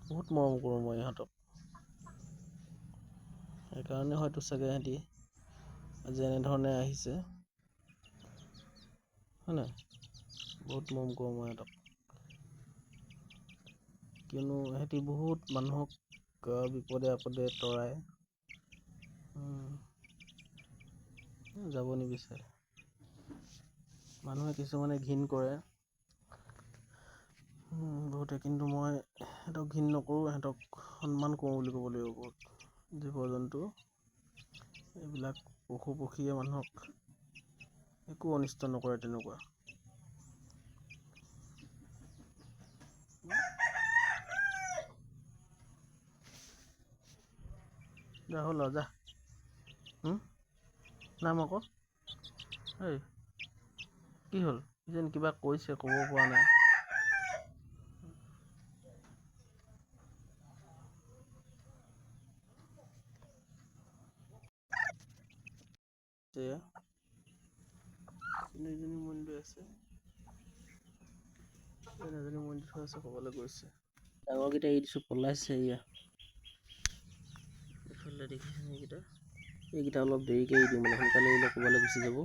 বহুত মৰম কৰোঁ মই ইহঁতক। সেইকাৰণে হয়তো চাগে সিহঁতি আজি এনেধৰণে আহিছে, হয় নাই? বহুত মৰম কৰোঁ মই ইহঁতক, কিয়নো সিহঁতি বহুত মানুহক বিপদে আপদে তৰায়, যাব নিবিচাৰে। মানুহে কিছুমানে ঘিণ কৰে বহুতে, কিন্তু মই সিহঁতক ঘিণ নকৰোঁ, সিহঁতক সন্মান কৰোঁ বুলি ক'ব লাগিব। বহুত জীৱ জন্তু, এইবিলাক পশু পক্ষীয়ে মানুহক একো অনিষ্ট নকৰে তেনেকুৱা। যা হ'ল আৰু যা, নাম আকৌ, এই কি হ'ল? যেন কিবা কৈছে, ক'ব পৰা নাই। এয়া এজনী মনি লৈ আছে, এজনী মনি থৈ আছে, ক'বলৈ গৈছে। ডাঙৰকেইটা এৰি দিছোঁ, পলাইছে এয়া। এইফালে দেখিছেনে এইকেইটা? এইকেইটা অলপ দেৰিকৈ এৰি দিওঁ, মানে সোনকালে এৰিলে ক'ৰবালৈ গুচি যাব।